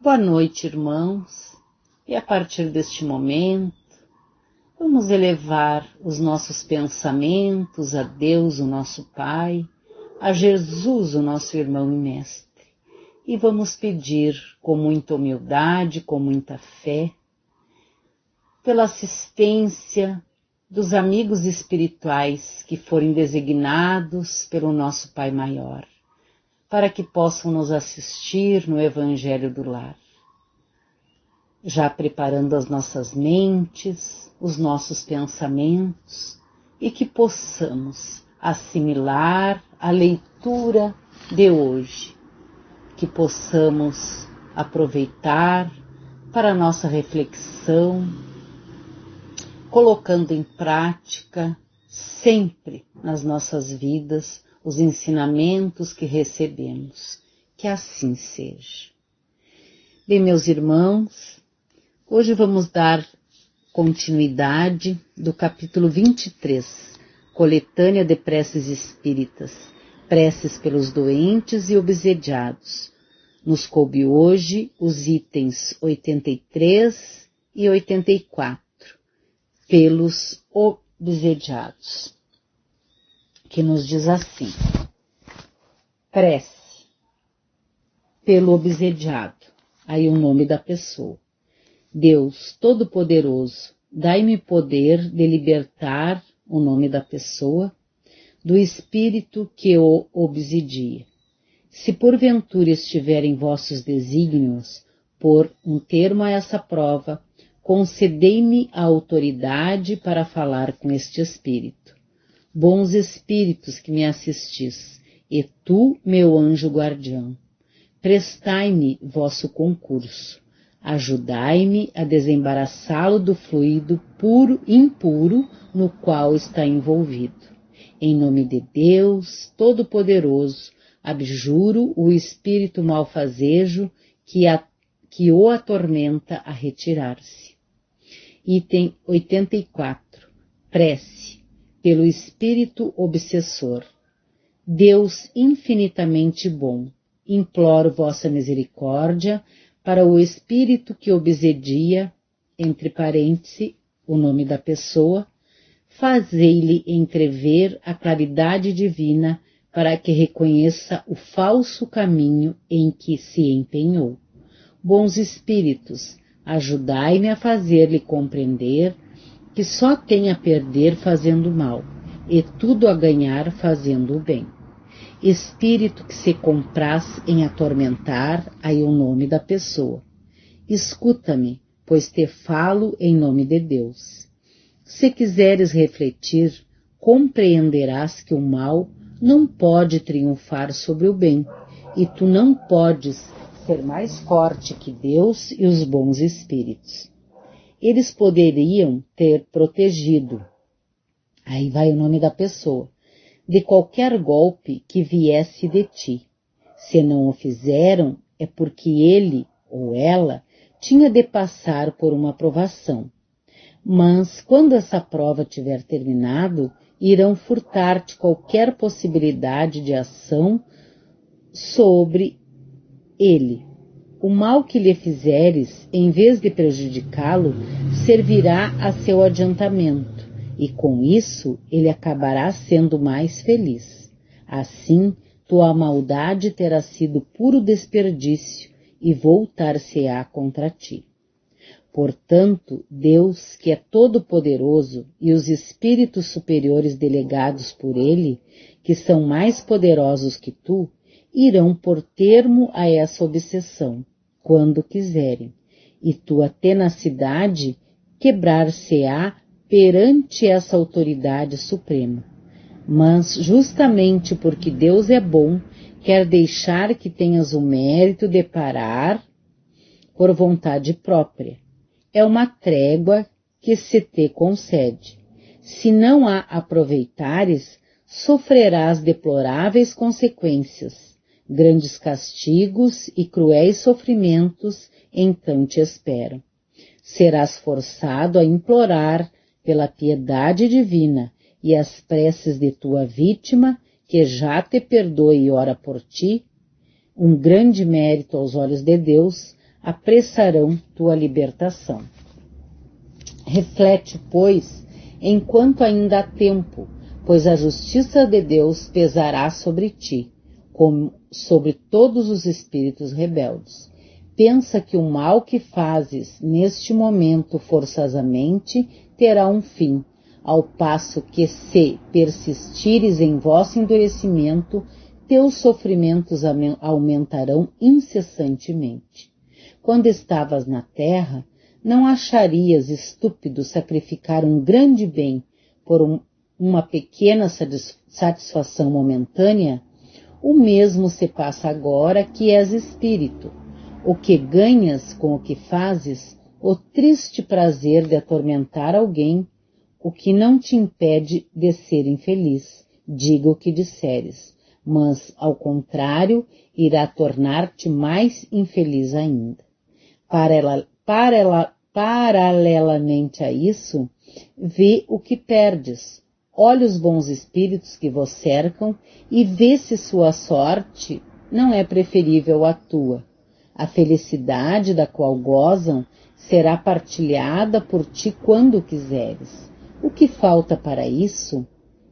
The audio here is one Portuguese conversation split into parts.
Boa noite, irmãos, e a partir deste momento, vamos elevar os nossos pensamentos a Deus, o nosso Pai, a Jesus, o nosso irmão e mestre, e vamos pedir com muita humildade, com muita fé, pela assistência dos amigos espirituais que forem designados pelo nosso Pai Maior, para que possam nos assistir no Evangelho do Lar. Já preparando as nossas mentes, os nossos pensamentos, e que possamos assimilar a leitura de hoje, que possamos aproveitar para a nossa reflexão, colocando em prática sempre nas nossas vidas os ensinamentos que recebemos. Que assim seja. Bem, meus irmãos, hoje vamos dar continuidade do capítulo 23, Coletânea de Preces Espíritas, Preces pelos Doentes e Obsediados. Nos coube hoje os itens 83 e 84, pelos obsediados, que nos diz assim: prece pelo obsediado, aí o nome da pessoa. Deus Todo-Poderoso, dai-me poder de libertar, o nome da pessoa, do espírito que o obsidia. Se porventura estiver em vossos desígnios pôr um termo a essa prova, concedei-me a autoridade para falar com este espírito. Bons espíritos que me assistis, e tu, meu anjo guardião, prestai-me vosso concurso, ajudai-me a desembaraçá-lo do fluido impuro no qual está envolvido. Em nome de Deus Todo-Poderoso, abjuro o espírito malfazejo que o atormenta a retirar-se. Item 84. Prece pelo espírito obsessor. Deus infinitamente bom, imploro vossa misericórdia para o espírito que obsedia, entre parênteses, o nome da pessoa, fazei-lhe entrever a claridade divina para que reconheça o falso caminho em que se empenhou. Bons espíritos, ajudai-me a fazer-lhe compreender que só tem a perder fazendo mal, e tudo a ganhar fazendo o bem. Espírito que se compraz em atormentar, aí o nome da pessoa. Escuta-me, pois te falo em nome de Deus. Se quiseres refletir, compreenderás que o mal não pode triunfar sobre o bem, e tu não podes ser mais forte que Deus e os bons espíritos. Eles poderiam ter protegido, aí vai o nome da pessoa, de qualquer golpe que viesse de ti. Se não o fizeram, é porque ele ou ela tinha de passar por uma provação. Mas, quando essa prova tiver terminado, irão furtar-te qualquer possibilidade de ação sobre ele. O mal que lhe fizeres, em vez de prejudicá-lo, servirá a seu adiantamento, e com isso ele acabará sendo mais feliz. Assim, tua maldade terá sido puro desperdício e voltar-se-á contra ti. Portanto, Deus, que é todo-poderoso, e os espíritos superiores delegados por ele, que são mais poderosos que tu, irão pôr termo a essa obsessão, quando quiserem, e tua tenacidade quebrar-se-á perante essa autoridade suprema. Mas, justamente porque Deus é bom, quer deixar que tenhas o mérito de parar por vontade própria. É uma trégua que se te concede. Se não a aproveitares, sofrerás deploráveis consequências, grandes castigos e cruéis sofrimentos então te esperam. Serás forçado a implorar pela piedade divina e as preces de tua vítima, que já te perdoe e ora por ti, um grande mérito aos olhos de Deus, apressarão tua libertação. Reflete, pois, enquanto ainda há tempo, pois a justiça de Deus pesará sobre ti, como sobre todos os espíritos rebeldes. Pensa que o mal que fazes neste momento forçosamente terá um fim, ao passo que, se persistires em vosso endurecimento, teus sofrimentos aumentarão incessantemente. Quando estavas na terra, não acharias estúpido sacrificar um grande bem por uma pequena satisfação momentânea? O mesmo se passa agora que és espírito. O que ganhas com o que fazes, o triste prazer de atormentar alguém, o que não te impede de ser infeliz, diga o que disseres, mas, ao contrário, irá tornar-te mais infeliz ainda. Paralelamente a isso, vê o que perdes, olha os bons espíritos que vos cercam e vê se sua sorte não é preferível à tua. A felicidade da qual gozam será partilhada por ti quando quiseres. O que falta para isso?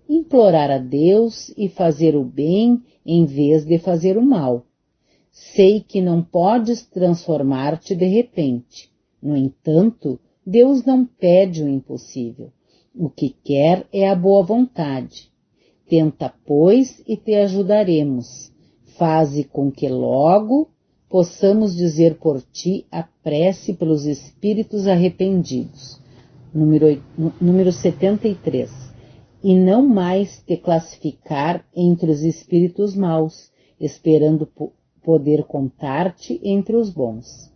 Implorar a Deus e fazer o bem em vez de fazer o mal. Sei que não podes transformar-te de repente. No entanto, Deus não pede o impossível. O que quer é a boa vontade. Tenta, pois, e te ajudaremos. Faze com que logo possamos dizer por ti a prece pelos espíritos arrependidos. Número 73. E não mais te classificar entre os espíritos maus, esperando poder contar-te entre os bons.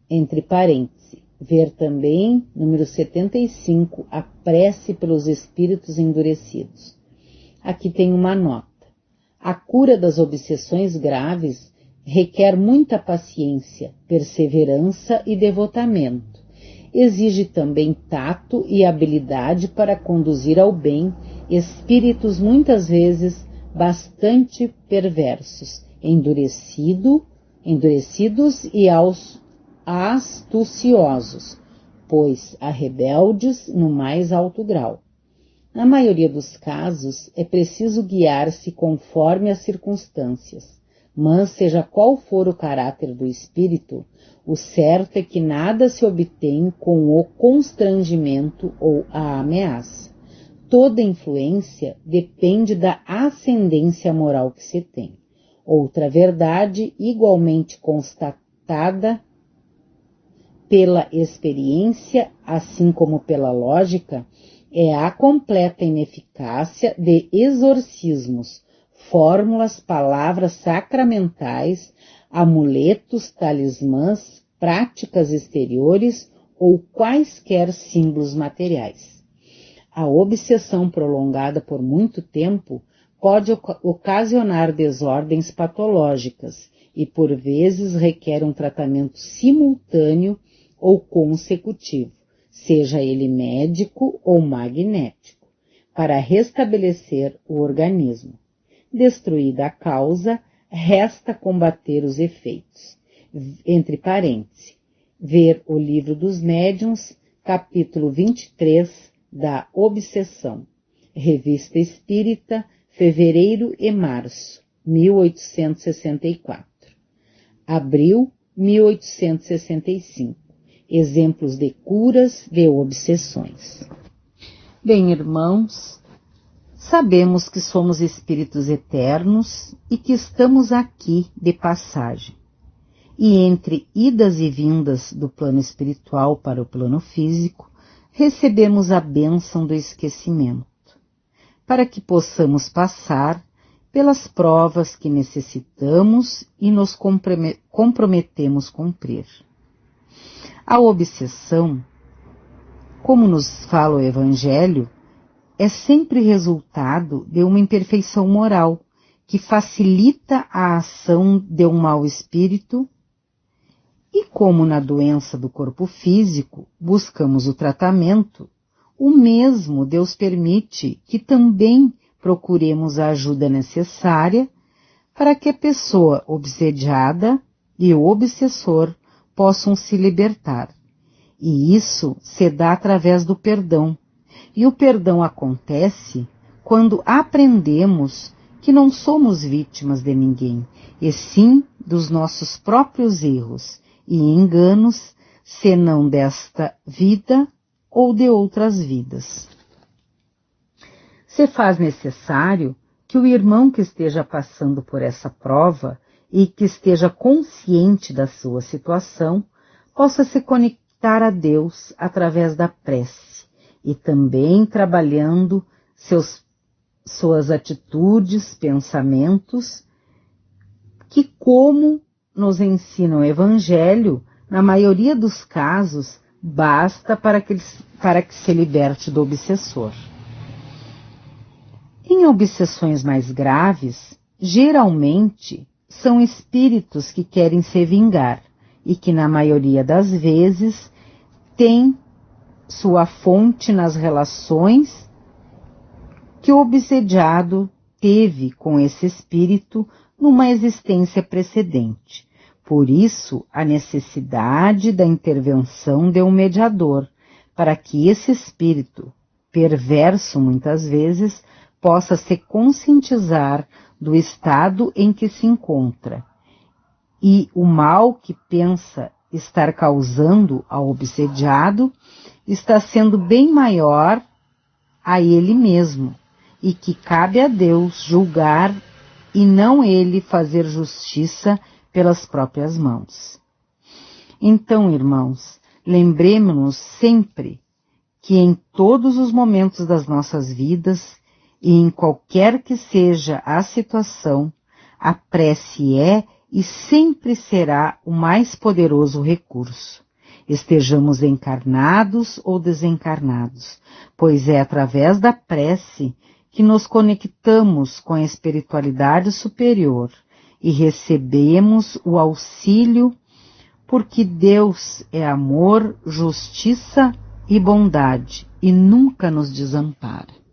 Entre parênteses, ver também, número 75, a prece pelos espíritos endurecidos. Aqui tem uma nota. A cura das obsessões graves requer muita paciência, perseverança e devotamento. Exige também tato e habilidade para conduzir ao bem espíritos muitas vezes bastante perversos, endurecidos e astuciosos, pois há rebeldes no mais alto grau. Na maioria dos casos, é preciso guiar-se conforme as circunstâncias, mas seja qual for o caráter do espírito, o certo é que nada se obtém com o constrangimento ou a ameaça. Toda influência depende da ascendência moral que se tem. Outra verdade, igualmente constatada pela experiência, assim como pela lógica, é a completa ineficácia de exorcismos, fórmulas, palavras sacramentais, amuletos, talismãs, práticas exteriores ou quaisquer símbolos materiais. A obsessão prolongada por muito tempo pode ocasionar desordens patológicas e, por vezes, requer um tratamento simultâneo ou consecutivo, seja ele médico ou magnético, para restabelecer o organismo. Destruída a causa, resta combater os efeitos. Entre parênteses, ver o Livro dos Médiuns, capítulo 23, da Obsessão. Revista Espírita, fevereiro e março, 1864. Abril, 1865. Exemplos de curas de obsessões. Bem, irmãos, sabemos que somos espíritos eternos e que estamos aqui de passagem. E entre idas e vindas do plano espiritual para o plano físico, recebemos a bênção do esquecimento, para que possamos passar pelas provas que necessitamos e nos comprometemos cumprir. A obsessão, como nos fala o Evangelho, é sempre resultado de uma imperfeição moral que facilita a ação de um mau espírito e, como na doença do corpo físico buscamos o tratamento, o mesmo Deus permite que também procuremos a ajuda necessária para que a pessoa obsediada e o obsessor possam se libertar. E isso se dá através do perdão. E o perdão acontece quando aprendemos que não somos vítimas de ninguém, e sim dos nossos próprios erros e enganos, senão desta vida ou de outras vidas. Se faz necessário que o irmão que esteja passando por essa prova e que esteja consciente da sua situação, possa se conectar a Deus através da prece e também trabalhando suas atitudes, pensamentos, que, como nos ensina o Evangelho, na maioria dos casos, basta para que se liberte do obsessor. Em obsessões mais graves, geralmente são espíritos que querem se vingar e que, na maioria das vezes, têm sua fonte nas relações que o obsediado teve com esse espírito numa existência precedente. Por isso, a necessidade da intervenção de um mediador, para que esse espírito, perverso muitas vezes, possa se conscientizar do estado em que se encontra e o mal que pensa estar causando ao obsediado está sendo bem maior a ele mesmo e que cabe a Deus julgar e não ele fazer justiça pelas próprias mãos. Então, irmãos, lembremos-nos sempre que em todos os momentos das nossas vidas e em qualquer que seja a situação, a prece é e sempre será o mais poderoso recurso. Estejamos encarnados ou desencarnados, pois é através da prece que nos conectamos com a espiritualidade superior e recebemos o auxílio, porque Deus é amor, justiça e bondade e nunca nos desampara.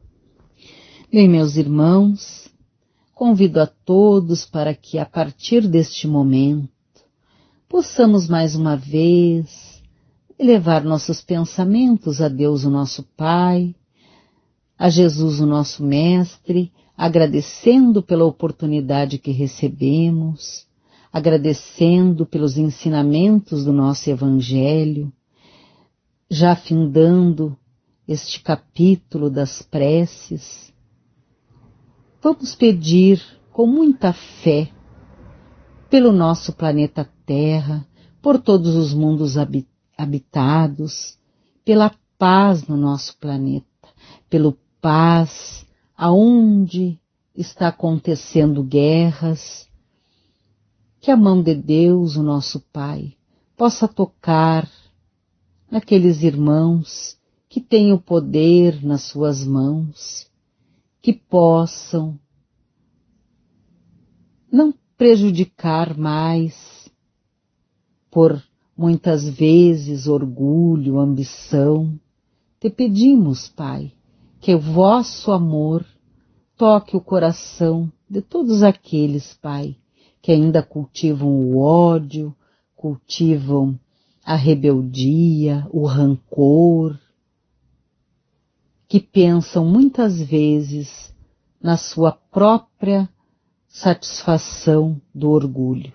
Bem, meus irmãos, convido a todos para que, a partir deste momento, possamos mais uma vez elevar nossos pensamentos a Deus, o nosso Pai, a Jesus, o nosso Mestre, agradecendo pela oportunidade que recebemos, agradecendo pelos ensinamentos do nosso Evangelho, já findando este capítulo das preces. Vamos pedir com muita fé pelo nosso planeta Terra, por todos os mundos habitados, pela paz no nosso planeta, pelo paz aonde está acontecendo guerras, que a mão de Deus, o nosso Pai, possa tocar naqueles irmãos que têm o poder nas suas mãos, que possam não prejudicar mais por muitas vezes orgulho, ambição. Te pedimos, Pai, que o vosso amor toque o coração de todos aqueles, Pai, que ainda cultivam o ódio, cultivam a rebeldia, o rancor, que pensam muitas vezes na sua própria satisfação do orgulho.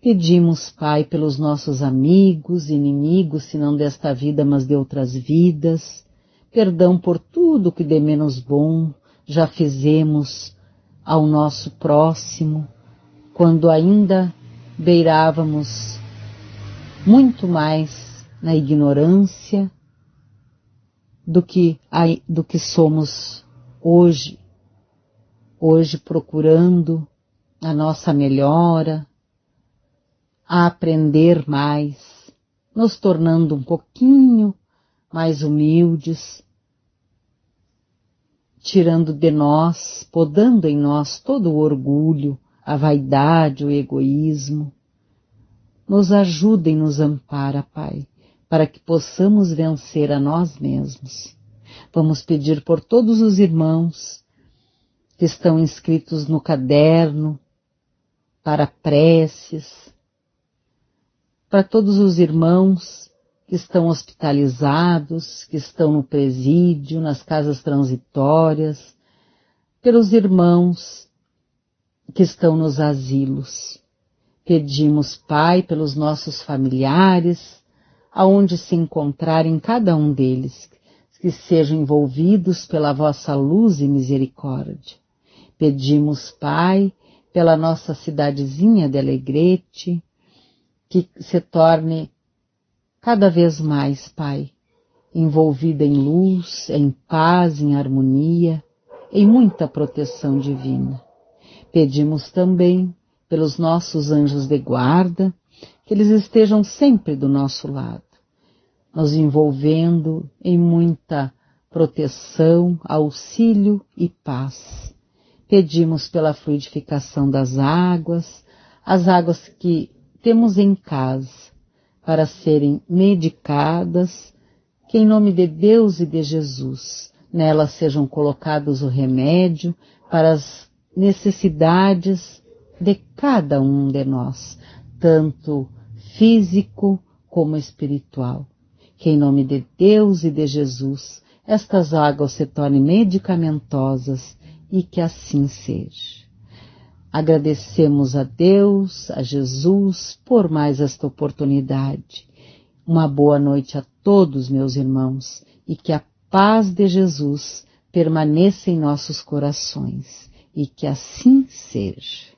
Pedimos, Pai, pelos nossos amigos, inimigos, se não desta vida, mas de outras vidas, perdão por tudo que de menos bom já fizemos ao nosso próximo, quando ainda beirávamos muito mais na ignorância do que somos hoje. Hoje procurando a nossa melhora, a aprender mais, nos tornando um pouquinho mais humildes, tirando de nós, podando em nós todo o orgulho, a vaidade, o egoísmo. Nos ajuda e nos ampara, Pai, para que possamos vencer a nós mesmos. Vamos pedir por todos os irmãos que estão inscritos no caderno para preces, para todos os irmãos que estão hospitalizados, que estão no presídio, nas casas transitórias, pelos irmãos que estão nos asilos. Pedimos, Pai, pelos nossos familiares, aonde se encontrarem cada um deles, que sejam envolvidos pela vossa luz e misericórdia. Pedimos, Pai, pela nossa cidadezinha de Alegrete, que se torne cada vez mais, Pai, envolvida em luz, em paz, em harmonia, em muita proteção divina. Pedimos também pelos nossos anjos de guarda, que eles estejam sempre do nosso lado, nos envolvendo em muita proteção, auxílio e paz. Pedimos pela fluidificação das águas, as águas que temos em casa, para serem medicadas, que em nome de Deus e de Jesus, nelas sejam colocados o remédio para as necessidades de cada um de nós, tanto físico como espiritual. Que em nome de Deus e de Jesus, estas águas se tornem medicamentosas e que assim seja. Agradecemos a Deus, a Jesus, por mais esta oportunidade. Uma boa noite a todos, meus irmãos, e que a paz de Jesus permaneça em nossos corações, e que assim seja.